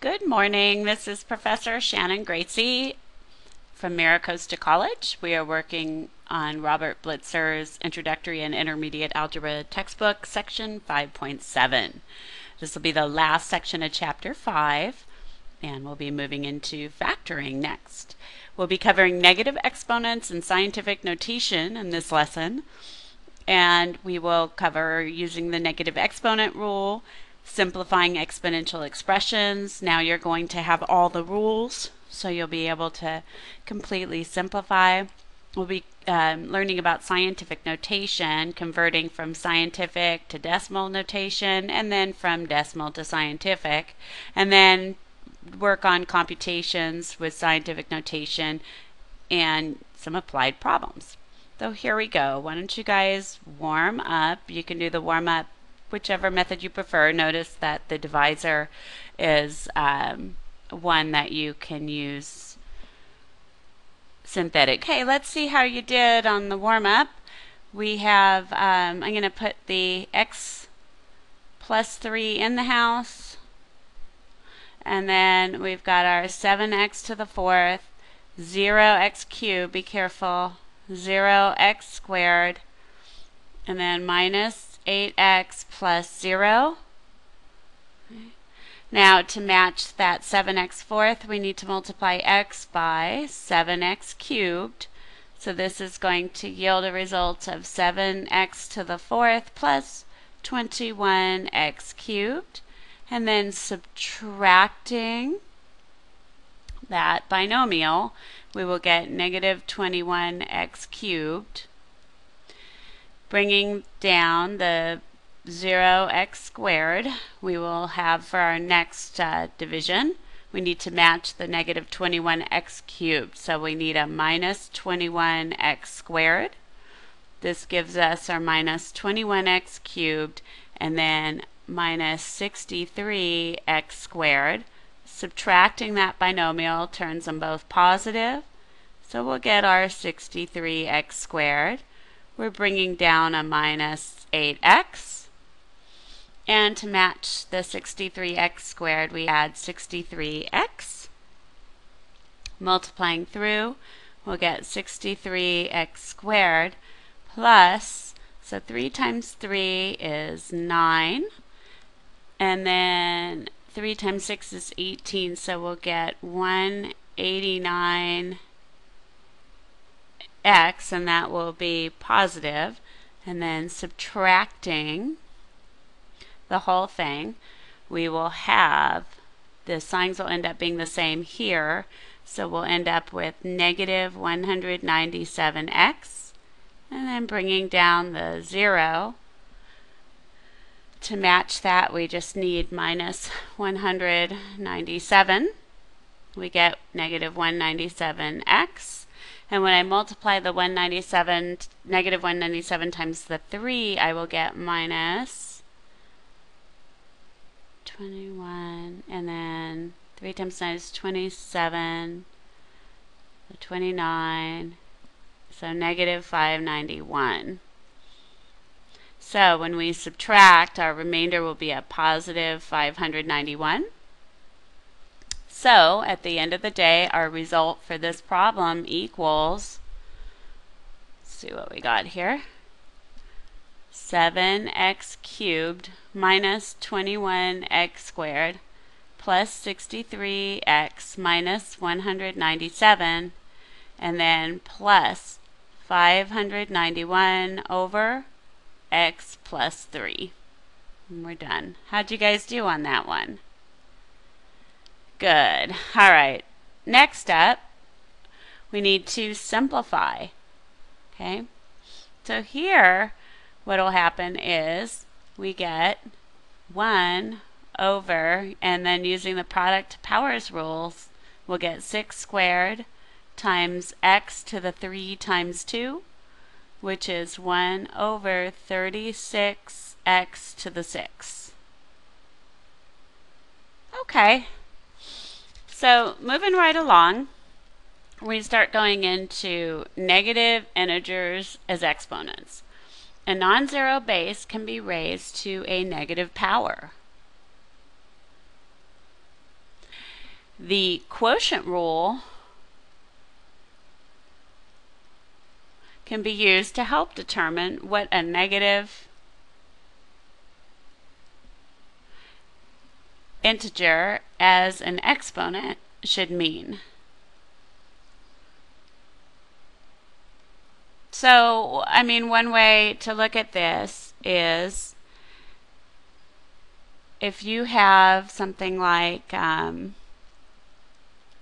Good morning. This is Professor Shannon Gracie from Maricosta College. We are working on Robert Blitzer's Introductory and Intermediate Algebra textbook, section 5.7. This will be the last section of chapter 5, and we'll be moving into factoring next. We'll be covering negative exponents and scientific notation in this lesson, and we will cover using the negative exponent rule, simplifying exponential expressions. Now you're going to have all the rules, so you'll be able to completely simplify. We'll be learning about scientific notation, converting from scientific to decimal notation, and then from decimal to scientific, and then work on computations with scientific notation and some applied problems. So here we go. Why don't you guys warm up? You can do the warm up whichever method you prefer. Notice that the divisor is one that you can use synthetic. Okay, let's see how you did on the warm-up. We have, I'm going to put the x plus 3 in the house, and then we've got our 7x to the 4th, 0x cubed, be careful, 0x squared, and then minus 8x plus 0. Now to match that 7x fourth, we need to multiply x by 7x cubed. So this is going to yield a result of 7x to the 4th plus 21x cubed. And then subtracting that binomial, we will get negative 21x cubed. Bringing down the 0x squared, we will have for our next division, we need to match the negative 21x cubed. So we need a minus 21x squared. This gives us our minus 21x cubed, and then minus 63x squared. Subtracting that binomial turns them both positive, so we'll get our 63x squared. We're bringing down a minus 8x, and to match the 63x squared, we add 63x. Multiplying through, we'll get 63x squared plus, so 3 times 3 is 9, and then 3 times 6 is 18, so we'll get 189 x, and that will be positive. And then subtracting the whole thing, we will have the signs will end up being the same here, so we'll end up with negative 197x, and then bringing down the 0. To match that, we just need minus 197. We get negative 197x. And when I multiply the negative 197 times the 3, I will get minus 21, and then 3 times 9 is 27, 29, so negative 591. So when we subtract, our remainder will be a positive 591. So at the end of the day, our result for this problem equals, let's see what we got here, 7x cubed minus 21x squared plus 63x minus 197, and then plus 591 over x plus 3. And we're done. How'd you guys do on that one? Good. All right. Next up, we need to simplify. Okay. So here, what will happen is we get 1 over, and then using the product powers rules, we'll get 6 squared times x to the 3 times 2, which is 1 over 36x to the 6. Okay. So moving right along, we start going into negative integers as exponents. A non-zero base can be raised to a negative power. The quotient rule can be used to help determine what a negative integer as an exponent should mean. So, I mean, one way to look at this is if you have something like, I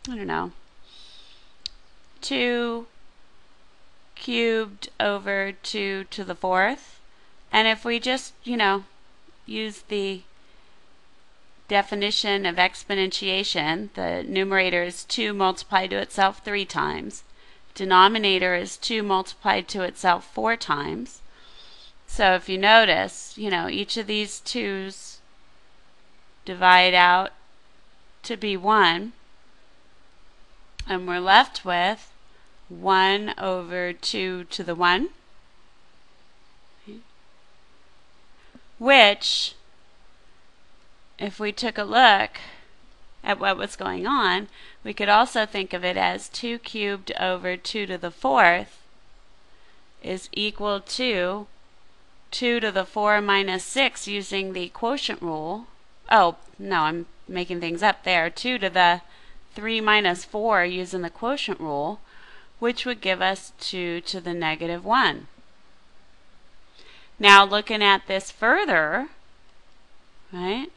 don't know, 2 cubed over 2 to the 4th, and if we just, use the definition of exponentiation, the numerator is 2 multiplied to itself 3 times. Denominator is 2 multiplied to itself 4 times. So if you notice, each of these 2's divide out to be 1, and we're left with 1 over 2 to the 1, which, if we took a look at what was going on, we could also think of it as 2 cubed over 2 to the 4th is equal to 2 to the 4 minus 6 using the quotient rule. Oh, no, I'm making things up there. 2 to the 3 minus 4 using the quotient rule, which would give us 2 to the negative 1. Now looking at this further, right?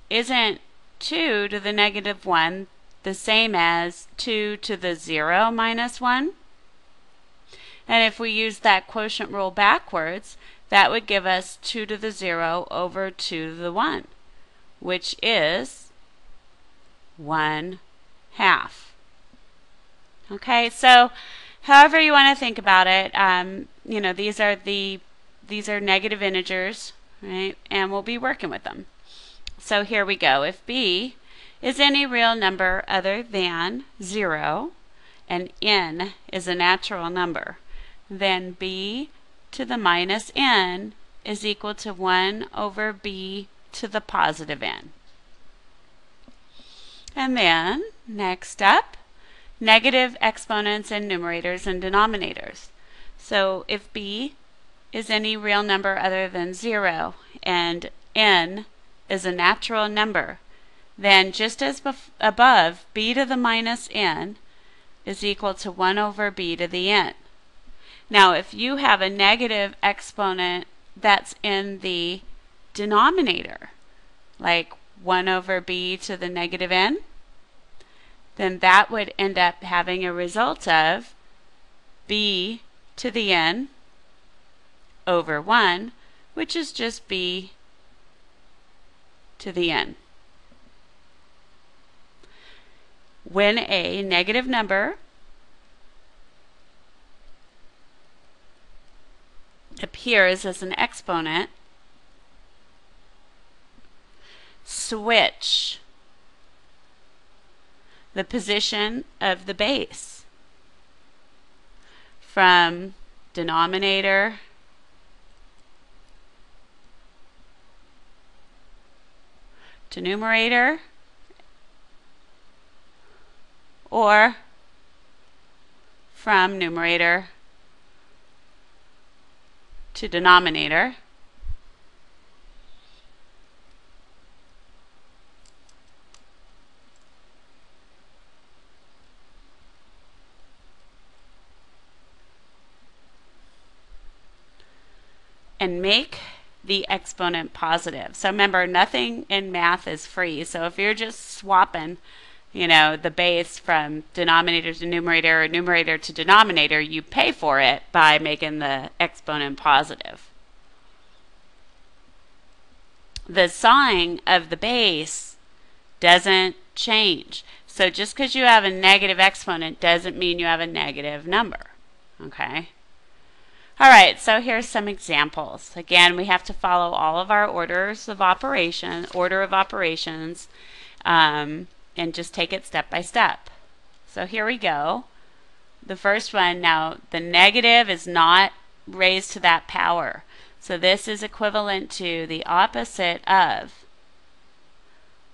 Isn't 2 to the negative 1 the same as 2 to the 0 minus 1? And if we use that quotient rule backwards, that would give us 2 to the 0 over 2 to the 1, which is 1/2. Okay, so however you want to think about it, these are negative integers, right? And we'll be working with them. So here we go. If b is any real number other than 0 and n is a natural number, then b to the minus n is equal to 1 over b to the positive n. And then, next up, negative exponents in numerators and denominators. So if b is any real number other than 0 and n is a natural number, then just as above, b to the minus n is equal to 1 over b to the n. Now, if you have a negative exponent that's in the denominator, like 1 over b to the negative n, then that would end up having a result of b to the n over 1, which is just b to the n. When a negative number appears as an exponent, switch the position of the base from denominator to numerator, or from numerator to denominator. And make the exponent positive. So remember, nothing in math is free. So if you're just swapping, the base from denominator to numerator or numerator to denominator, you pay for it by making the exponent positive. The sign of the base doesn't change. So just because you have a negative exponent doesn't mean you have a negative number. Okay? All right, so here's some examples. Again, we have to follow all of our order of operations, and just take it step by step. So here we go. The first one, now the negative is not raised to that power. So this is equivalent to the opposite of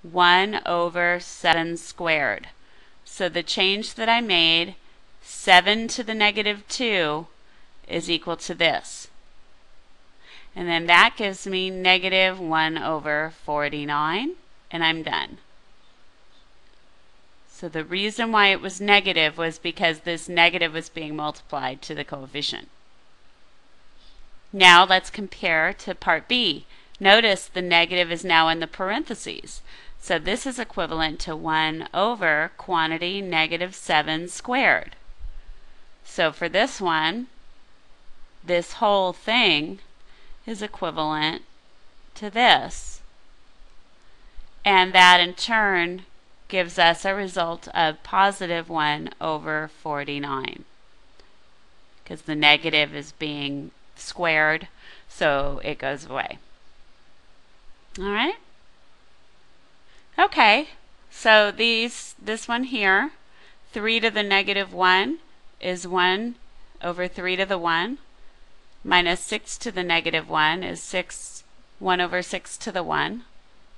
1 over 7 squared. So the change that I made, 7 to the negative 2, is equal to this. And then that gives me negative 1 over 49, and I'm done. So the reason why it was negative was because this negative was being multiplied to the coefficient. Now let's compare to part B. Notice the negative is now in the parentheses. So this is equivalent to 1 over quantity negative 7 squared. So for this one, this whole thing is equivalent to this. And that in turn gives us a result of positive 1 over 49. Because the negative is being squared, so it goes away. All right? Okay, so this one here, 3 to the negative 1 is 1 over 3 to the 1, minus 6 to the negative 1 is 1 over 6 to the 1.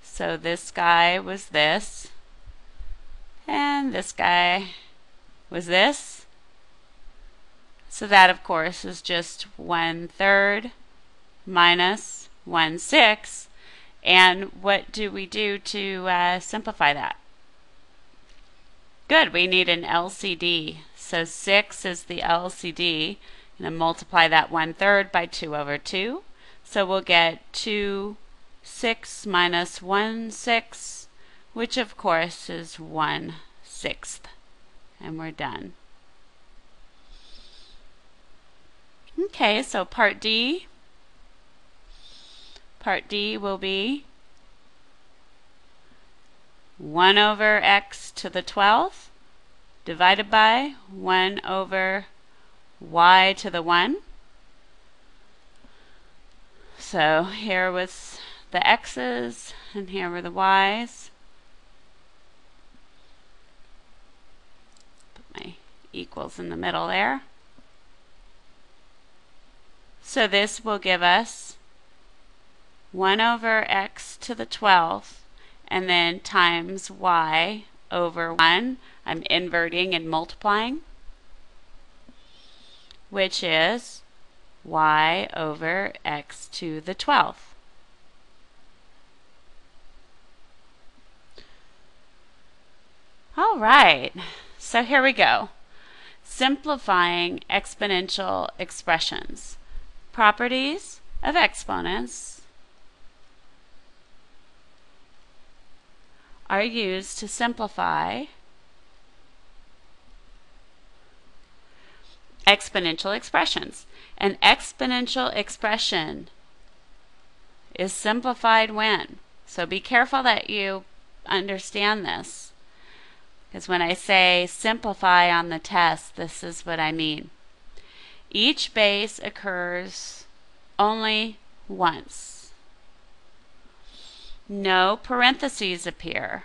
So this guy was this, and this guy was this. So that, of course, is just 1/3 minus 1/6. And what do we do to simplify that? Good, we need an LCD. So 6 is the LCD. And then multiply that 1/3 by 2 over 2. So we'll get 2/6 minus 1/6, which of course is 1/6. And we're done. Okay, so part D. Part D will be 1 over x to the 12th divided by 1 over y to the 1. So here was the x's and here were the y's. Put my equals in the middle there. So this will give us 1 over x to the 12th and then times y over 1. I'm inverting and multiplying, which is y over x to the 12th. All right, so here we go. Simplifying exponential expressions. Properties of exponents are used to simplify exponential expressions. An exponential expression is simplified when? So be careful that you understand this, because when I say simplify on the test, this is what I mean. Each base occurs only once. No parentheses appear.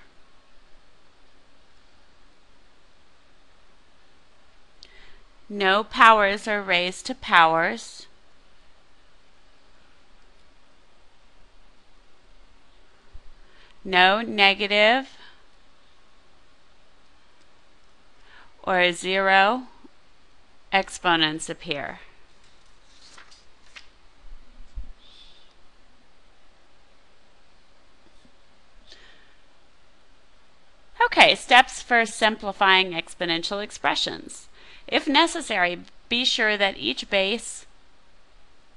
No powers are raised to powers. No negative or zero exponents appear. Okay, steps for simplifying exponential expressions. If necessary, be sure that each base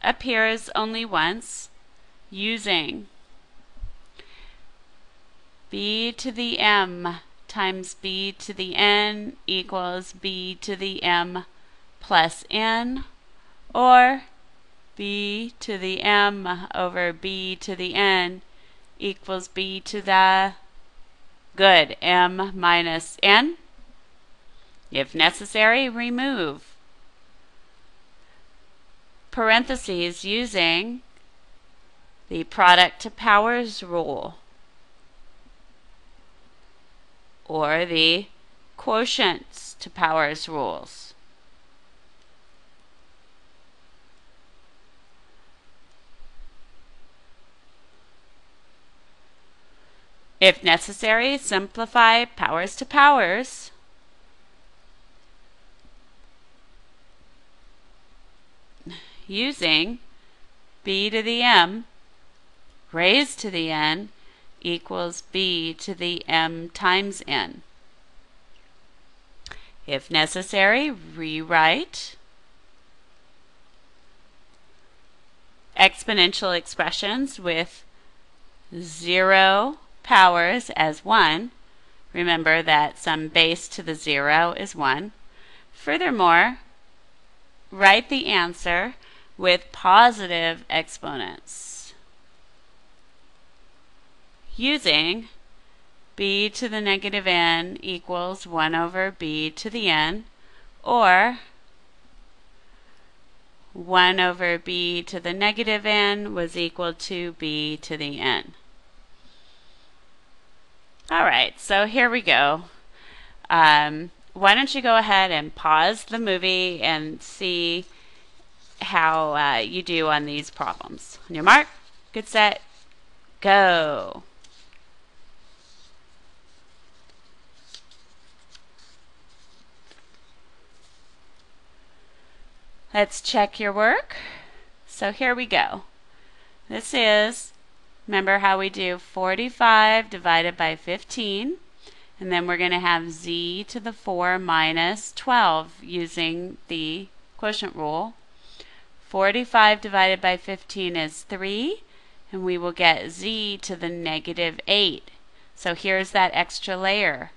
appears only once using b to the m times b to the n equals b to the m plus n, or b to the m over b to the n equals b to the m minus n. If necessary, remove parentheses using the product to powers rule or the quotients to powers rules. If necessary, simplify powers to powers. Using b to the m raised to the n equals b to the m times n. If necessary, rewrite exponential expressions with 0 powers as 1. Remember that some base to the 0 is 1. Furthermore, write the answer with positive exponents using b to the negative n equals 1 over b to the n, or 1 over b to the negative n was equal to b to the n. Alright, so here we go. Why don't you go ahead and pause the movie and see how you do on these problems. On your mark, get set, go. Let's check your work. So here we go. This is, remember how we do 45 divided by 15, and then we're going to have z to the 4 minus 12 using the quotient rule. 45 divided by 15 is 3, and we will get z to the negative 8. So here's that extra layer.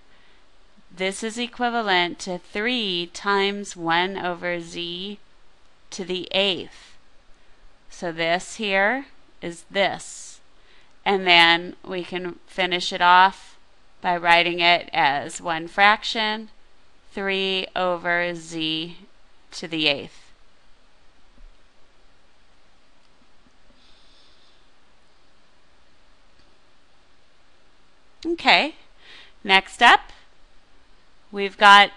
This is equivalent to 3 times 1 over z to the 8th. So this here is this. And then we can finish it off by writing it as one fraction, 3 over z to the 8th. Okay, next up, we've got,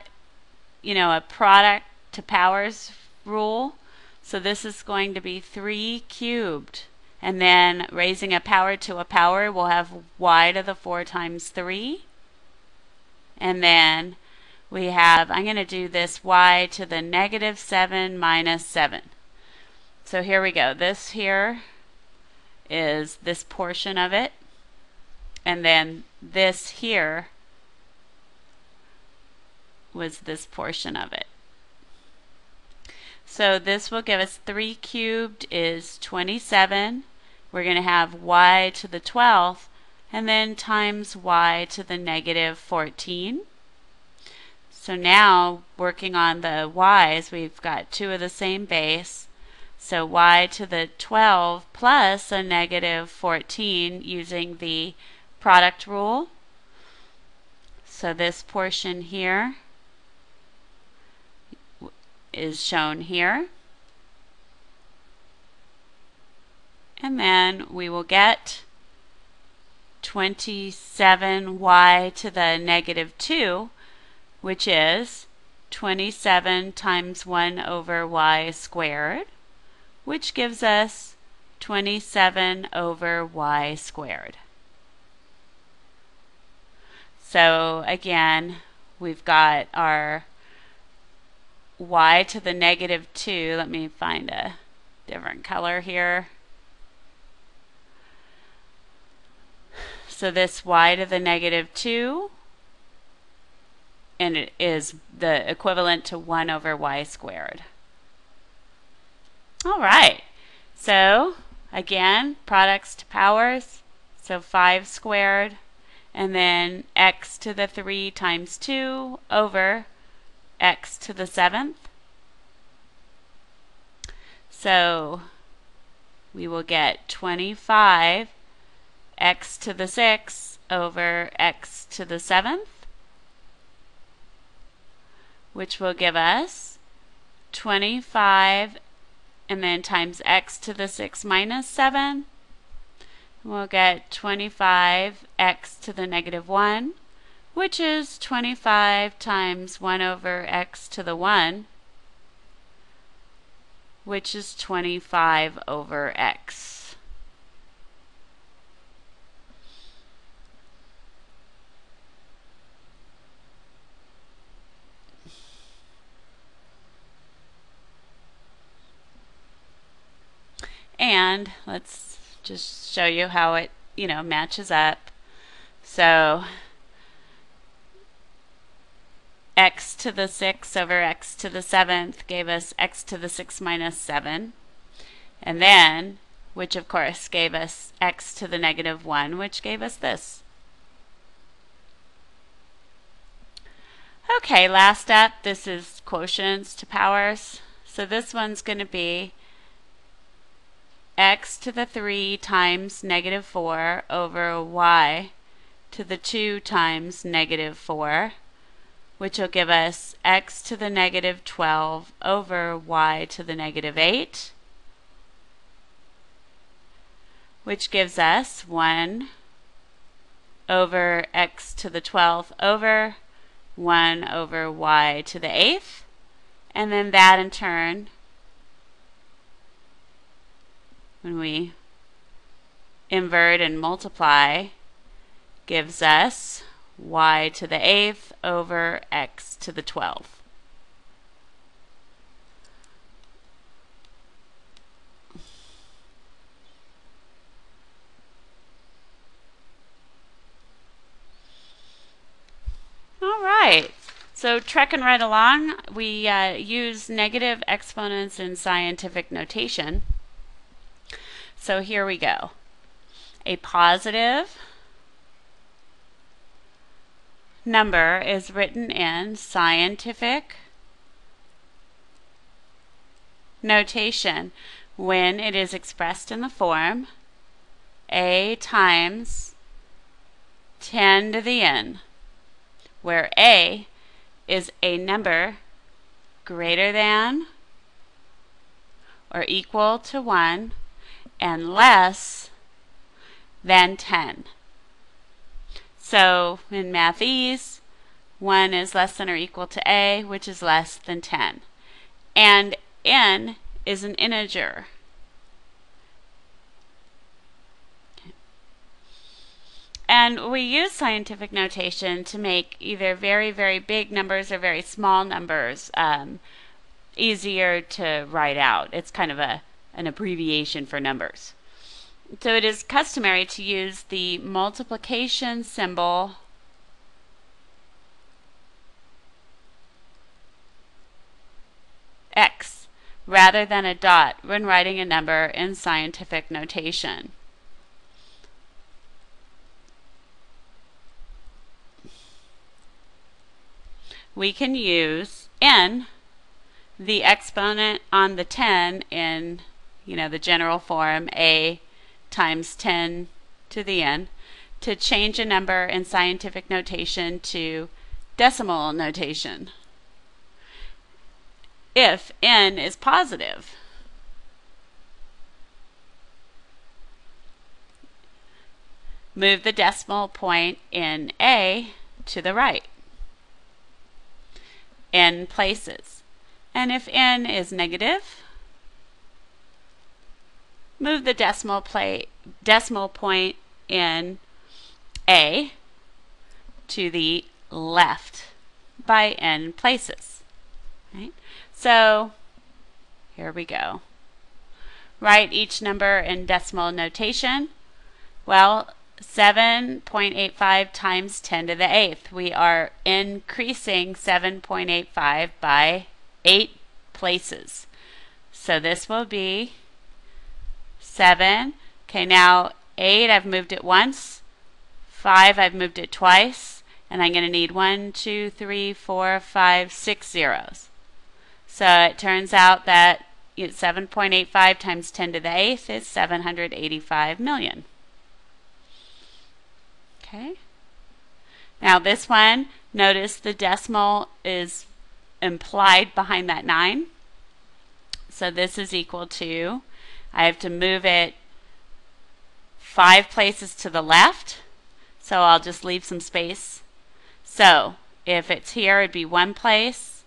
a product to powers rule. So this is going to be 3 cubed. And then raising a power to a power, we'll have y to the 4 times 3. And then we have, I'm going to do this y to the negative 7 minus 7. So here we go. This here is this portion of it. And then this here was this portion of it. So this will give us 3 cubed is 27. We're going to have y to the 12th, and then times y to the negative 14. So now, working on the y's, we've got two of the same base. So y to the 12 plus a negative 14 using the product rule. So this portion here is shown here. And then we will get 27y to the negative 2, which is 27 times 1 over y squared, which gives us 27 over y squared. So again, we've got our y to the negative 2. Let me find a different color here. So this y to the negative 2, and it is the equivalent to 1 over y squared. All right. So again, products to powers. So 5 squared, and then x to the 3 times 2 over x to the 7th. So we will get 25 x to the 6 over x to the 7th, which will give us 25 and then times x to the 6 minus 7. We'll get 25 x to the negative 1, which is 25 times 1 over x to the 1, which is 25 over x. hand, let's just show you how it, matches up. So x to the 6 over x to the 7th gave us x to the 6 minus 7. And then, which of course gave us x to the negative 1, which gave us this. Okay, last up, this is quotients to powers. So this one's going to be x to the 3 times negative 4 over y to the 2 times negative 4, which will give us x to the negative 12 over y to the negative 8, which gives us 1 over x to the 12th over 1 over y to the 8th, and then that in turn, when we invert and multiply, gives us y to the 8th over x to the 12th. All right, so trekking right along, we use negative exponents in scientific notation. So here we go. A positive number is written in scientific notation when it is expressed in the form a times 10 to the n, where a is a number greater than or equal to 1 and less than 10. So in mathese, 1 is less than or equal to a, which is less than 10. And n is an integer. And we use scientific notation to make either very, very big numbers or very small numbers easier to write out. It's kind of an abbreviation for numbers. So it is customary to use the multiplication symbol x rather than a dot when writing a number in scientific notation. We can use n, the exponent on the 10 in, the general form a times 10 to the n, to change a number in scientific notation to decimal notation if n is positive. Move the decimal point in a to the right n places. And if n is negative, move the decimal point in a to the left by n places. Right? So here we go. Write each number in decimal notation. Well, 7.85 times 10 to the 8th. We are increasing 7.85 by 8 places. So this will be 7. Okay, now 8, I've moved it once. 5, I've moved it twice. And I'm going to need 1, 2, 3, 4, 5, 6 zeros. So it turns out that 7.85 times 10 to the 8th is 785 million. Okay. Now this one, notice the decimal is implied behind that 9. So this is equal to, I have to move it 5 places to the left. So I'll just leave some space. So if it's here, it'd be 1 place,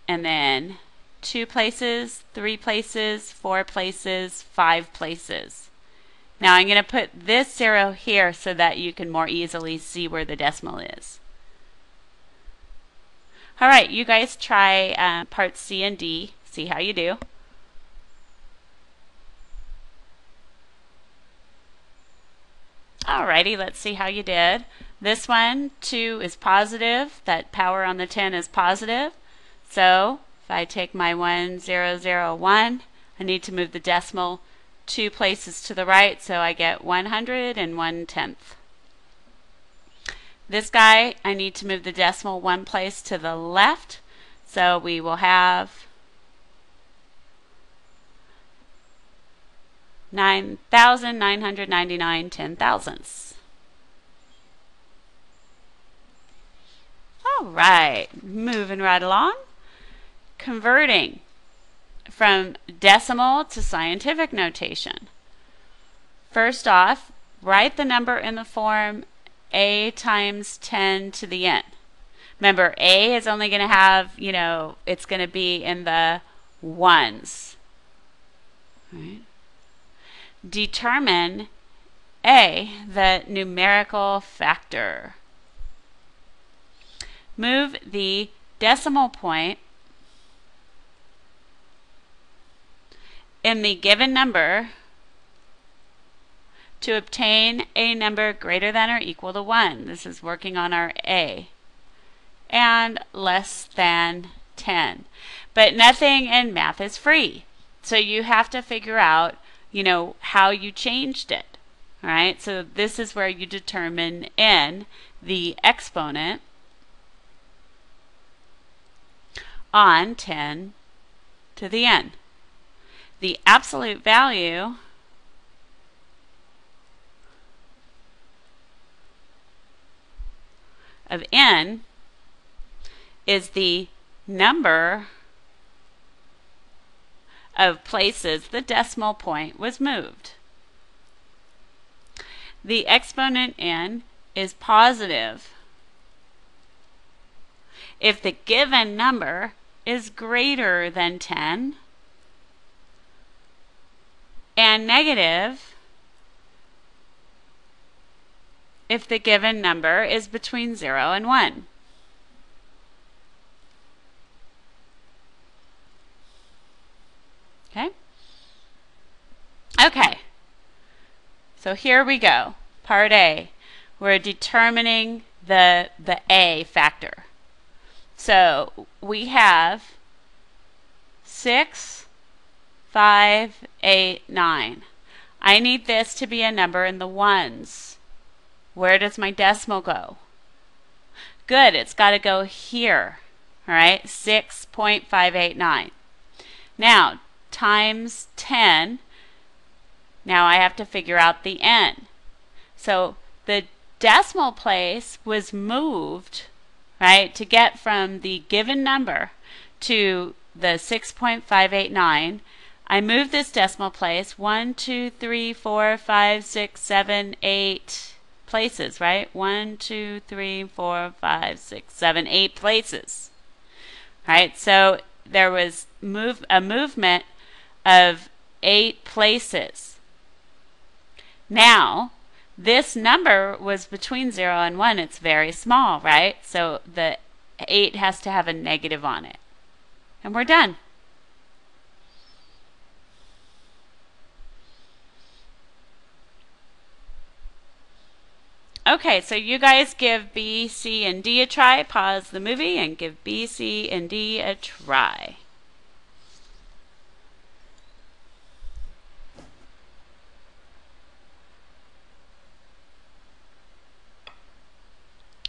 and then 2 places, 3 places, 4 places, 5 places. Now I'm going to put this 0 here so that you can more easily see where the decimal is. All right, you guys try parts C and D. See how you do. Alrighty, let's see how you did. This one, 2 is positive. That power on the 10 is positive. So if I take my 1001, I need to move the decimal 2 places to the right, so I get 100 This guy, I need to move the decimal 1 place to the left, so we will have 9,999 10,000ths. All right, moving right along. Converting from decimal to scientific notation. First off, write the number in the form a times 10 to the n. Remember, a is only going to have, it's going to be in the ones. Right? Determine a, the numerical factor. Move the decimal point in the given number to obtain a number greater than or equal to 1. This is working on our a. And less than 10. But nothing in math is free. So you have to figure out, how you changed it. All right? So this is where you determine n, the exponent, on 10 to the n. The absolute value of n is the number of places the decimal point was moved. The exponent n is positive if the given number is greater than 10 and negative if the given number is between 0 and 1. Okay, so here we go. Part A. We're determining the a factor. So we have 6, 5, 8, 9. I need this to be a number in the ones. Where does my decimal go? Good, it's got to go here. All right, 6.589. Now, times 10. Now I have to figure out the n. So the decimal place was moved, right, to get from the given number to the 6.589. I moved this decimal place 1, 2, 3, 4, 5, 6, 7, 8 places, right? 1, 2, 3, 4, 5, 6, 7, 8 places. Right? So there was a movement of 8 places. Now, this number was between 0 and 1. It's very small, right? So the 8 has to have a negative on it. And we're done. Okay, so you guys give B, C, and D a try. Pause the movie and give B, C, and D a try.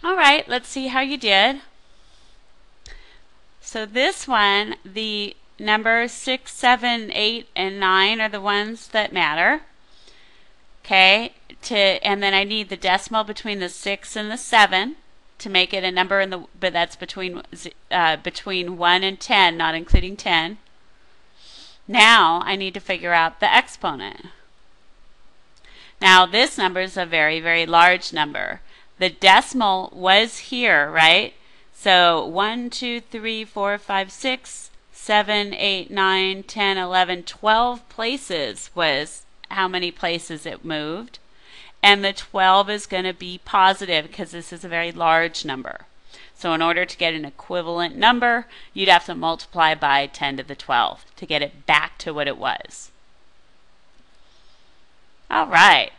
All right, let's see how you did. So this one, the numbers 6, 7, 8, and 9 are the ones that matter. Okay, and then I need the decimal between the 6 and the 7 to make it a number in the, but that's between 1 and 10, not including 10. Now I need to figure out the exponent. Now this number is a very, very large number. The decimal was here, right? So 1, 2, 3, 4, 5, 6, 7, 8, 9, 10, 11, 12 places was how many places it moved. And the 12 is going to be positive because this is a very large number. So in order to get an equivalent number, you'd have to multiply by 10 to the 12 to get it back to what it was. All right.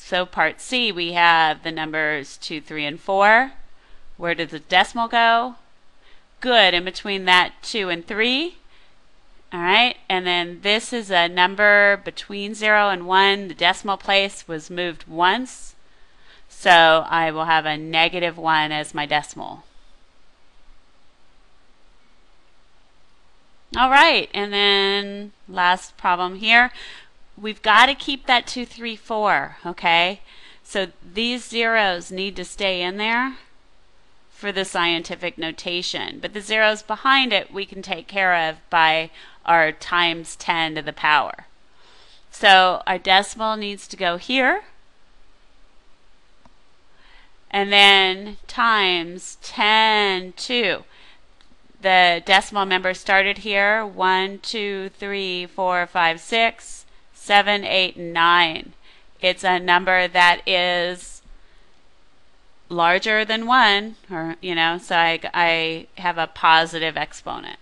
So part C, we have the numbers 2, 3, and 4. Where did the decimal go? Good, in between that 2 and 3. All right, and then this is a number between 0 and 1. The decimal place was moved once, so I will have a -1 as my decimal. All right, and then last problem here. We've got to keep that 2, 3, 4, okay? So these zeros need to stay in there for the scientific notation. But the zeros behind it we can take care of by our times 10 to the power. So our decimal needs to go here. And then times 10 to. The decimal member started here. 1, 2, 3, 4, 5, 6, 7, 8, and 9. It's a number that is larger than 1, or so I have a positive exponent.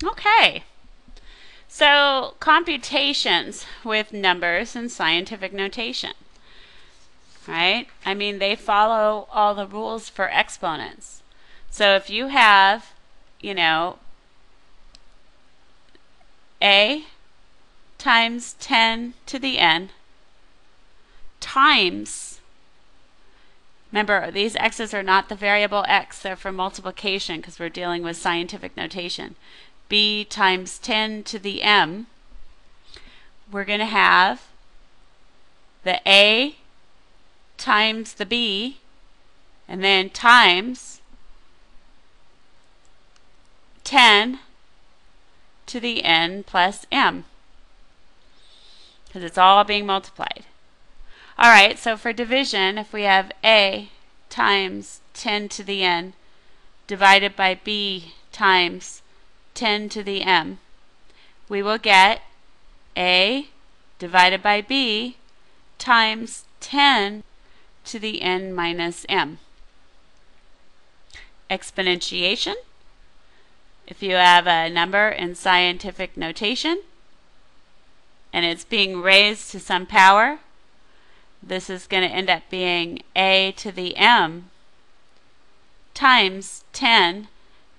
Okay. So computations with numbers and scientific notation, right? I mean, they follow all the rules for exponents. So if you have, a times 10 to the n times, remember, these x's are not the variable x, they're for multiplication because we're dealing with scientific notation. B times 10 to the m, we're going to have the a times the b, and then times 10 to the n plus m, because it's all being multiplied. All right, so for division, if we have a times 10 to the n divided by b times 10 to the m, we will get a divided by b times 10 to the n minus m. Exponentiation. If you have a number in scientific notation and it's being raised to some power, this is going to end up being a to the m times 10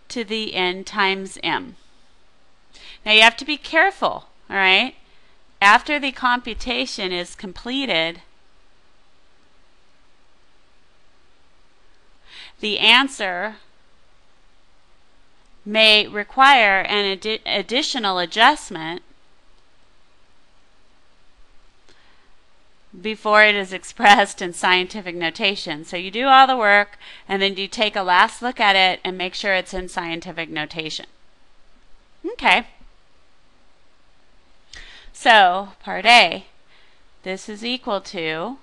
to the n times m. Now you have to be careful, all right? After the computation is completed, the answer may require an additional adjustment before it is expressed in scientific notation. So you do all the work and then you take a last look at it and make sure it's in scientific notation. Okay. So part A, this is equal to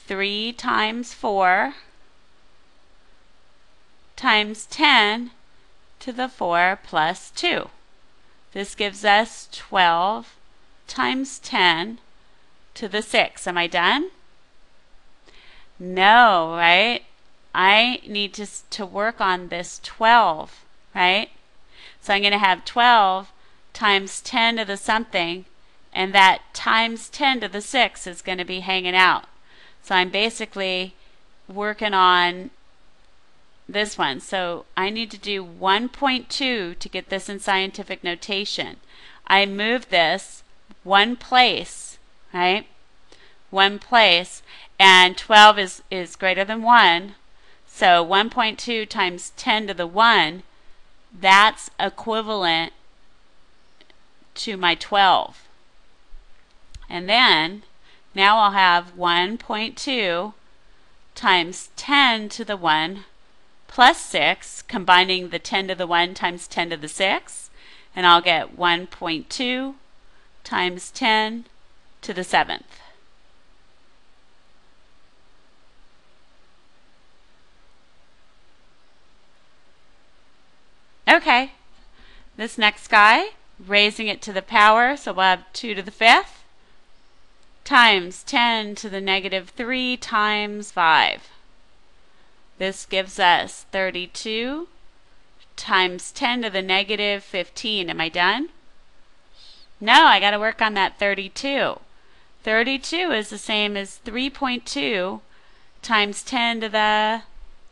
3 times 4 times 10 to the 4 plus 2. This gives us 12 times 10 to the 6. Am I done? No, right? I need to work on this 12, right? So I'm going to have 12 times 10 to the something, and that times 10 to the 6 is going to be hanging out. So I'm basically working on this one. So I need to do 1.2 to get this in scientific notation. I move this one place, right? One place, and 12 is greater than 1. So 1.2 times 10 to the 1, that's equivalent to my 12. And then now I'll have 1.2 times 10 to the 1 plus 6, combining the 10 to the 1 times 10 to the 6, and I'll get 1.2 times 10 to the 7th. Okay, this next guy, raising it to the power, so we'll have 2 to the 5th times 10 to the negative 3 times 5. This gives us 32 times 10 to the negative 15. Am I done? No, I got to work on that 32. 32 is the same as 3.2 times 10 to the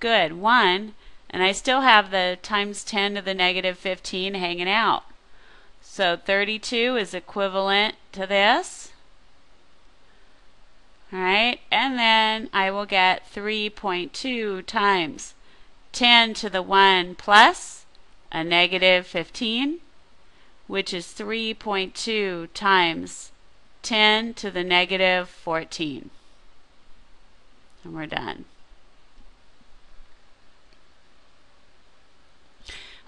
1, and I still have the times 10 to the negative 15 hanging out. So 32 is equivalent to this. Alright, and then I will get 3.2 times 10 to the 1 plus a negative 15, which is 3.2 times 10 to the negative 14. And we're done.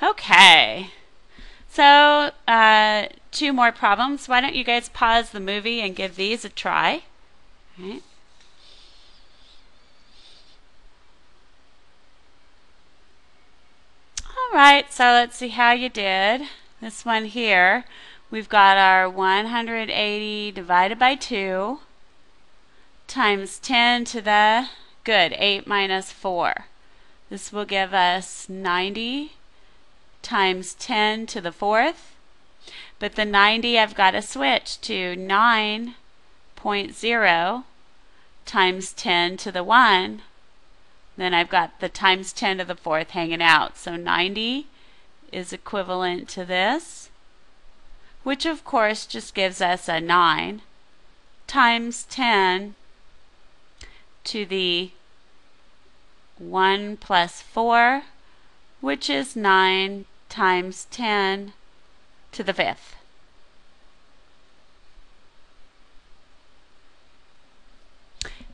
Okay, so 2 more problems. Why don't you guys pause the movie and give these a try? Right. Alright, so let's see how you did. This one here, we've got our 180 divided by 2 times 10 to the 8 minus 4. This will give us 90 times 10 to the 4th. But the 90 I've got to switch to 9.0 times 10 to the 1. Then I've got the times 10 to the 4th hanging out. So 90 is equivalent to this, which of course just gives us a 9 times 10 to the 1 plus 4, which is 9 times 10 to the 5th.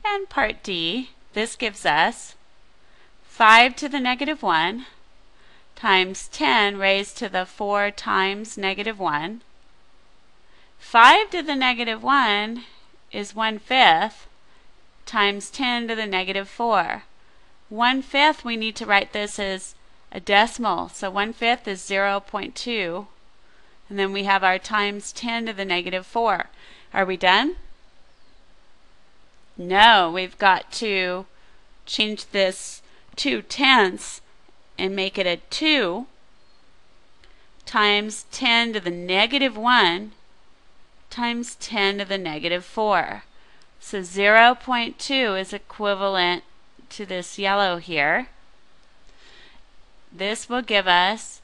And part D, this gives us 5 to the negative 1 times 10 raised to the 4 times negative 1. 5 to the negative 1 is 1/5 times 10 to the negative 4. 1/5, we need to write this as a decimal, so 1/5 is 0.2. And then we have our times 10 to the negative 4. Are we done? No, we've got to change this 2/10 and make it a 2 times 10 to the negative 1 times 10 to the negative 4. So 0.2 is equivalent to this yellow here. This will give us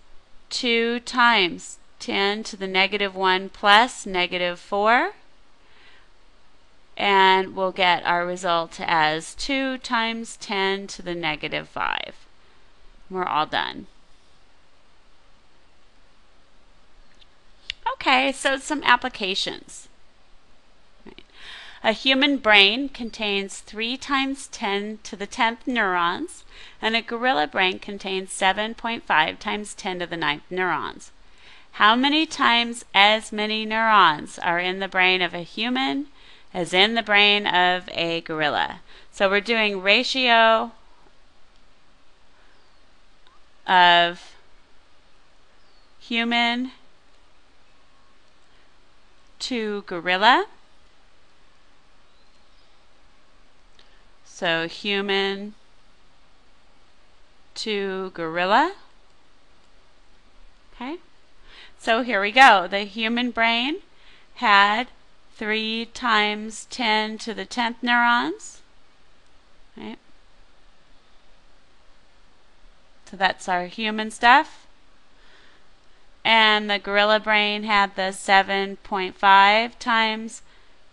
2 times 10 to the negative 1 plus negative 4. And we'll get our result as 2 times 10 to the negative 5. We're all done. Okay, so some applications. A human brain contains 3 times 10 to the 10th neurons, and a gorilla brain contains 7.5 times 10 to the 9th neurons. How many times as many neurons are in the brain of a human as in the brain of a gorilla? So we're doing ratio of human to gorilla. So human to gorilla. Okay. So here we go. The human brain had 3 times 10 to the 10th neurons. Right. So that's our human stuff. And the gorilla brain had the 7.5 times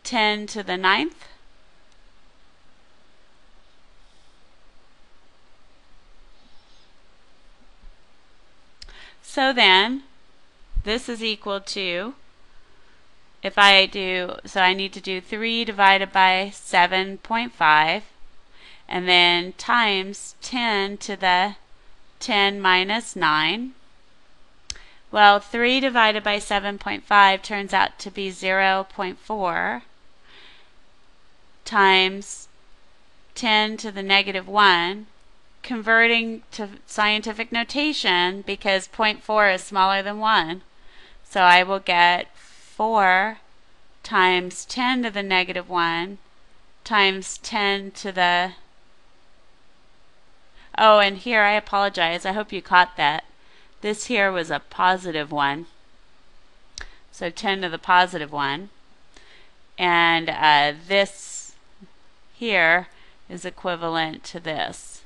10 to the 9th. So then, this is equal to, if I do, so I need to do 3 divided by 7.5, and then times 10 to the 10 minus 9. Well, 3 divided by 7.5 turns out to be 0.4 times 10 to the negative 1, converting to scientific notation because 0.4 is smaller than 1. So I will get 4 times 10 to the negative 1 times 10 to the... Oh, and here I apologize. I hope you caught that. This here was a positive 1. So 10 to the positive 1. And this here is equivalent to this.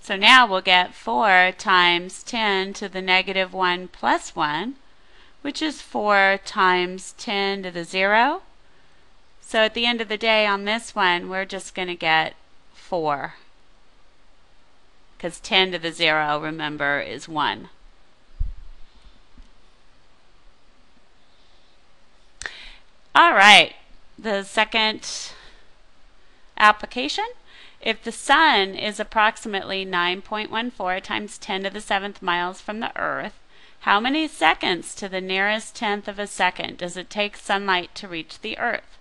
So now we'll get 4 times 10 to the negative 1 plus 1, which is 4 times 10 to the 0. So at the end of the day on this one, we're just going to get 4. Because 10 to the 0, remember, is 1. All right, the second application. If the sun is approximately 9.14 times 10 to the 7th miles from the Earth, how many seconds to the nearest tenth of a second does it take sunlight to reach the Earth?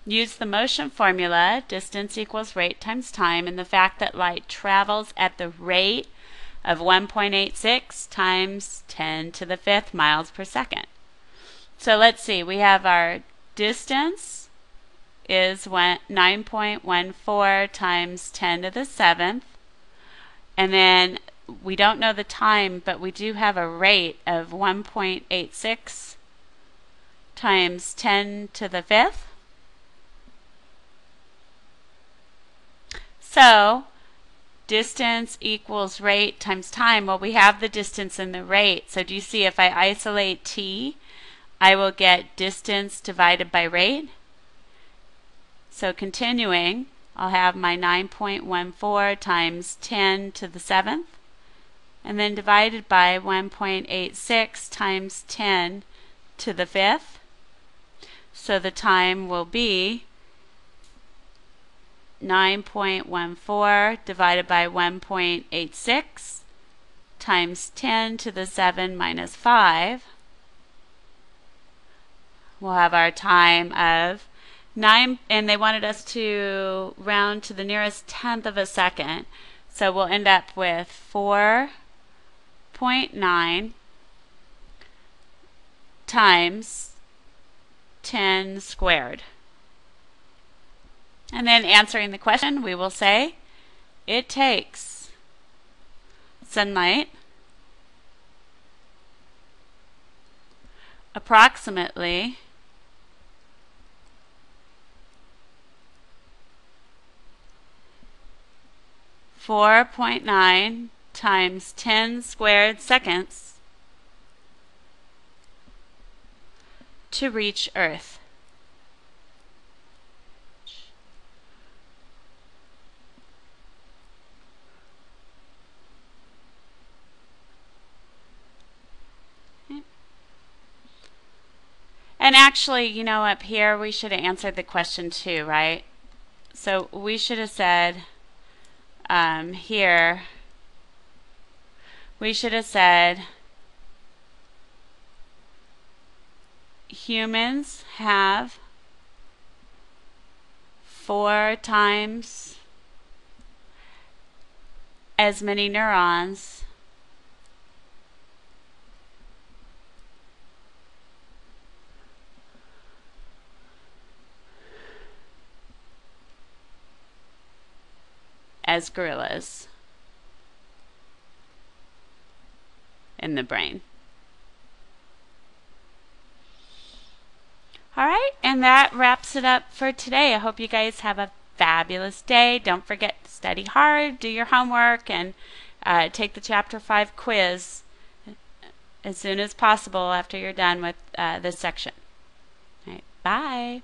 Use the motion formula, distance equals rate times time, and the fact that light travels at the rate of 1.86 times 10 to the 5th miles per second. So let's see, we have our distance is 9.14 times 10 to the 7th. And then we don't know the time, but we do have a rate of 1.86 times 10 to the 5th. So distance equals rate times time. Well, we have the distance and the rate. So do you see if I isolate t, I will get distance divided by rate? So continuing, I'll have my 9.14 times 10 to the 7th, and then divided by 1.86 times 10 to the 5th. So the time will be 9.14 divided by 1.86 times 10 to the 7 minus 5. We'll have our time of 9, and they wanted us to round to the nearest tenth of a second. So we'll end up with 4.9 times 10 squared. And then answering the question, we will say it takes sunlight approximately 4.9 times 10 squared seconds to reach Earth. And actually, you know, up here we should have answered the question too, right? So we should have said here, we should have said humans have 4 times as many neurons as gorillas in the brain. All right, and that wraps it up for today. I hope you guys have a fabulous day. Don't forget to study hard, do your homework, and take the Chapter 5 quiz as soon as possible after you're done with this section. All right, bye.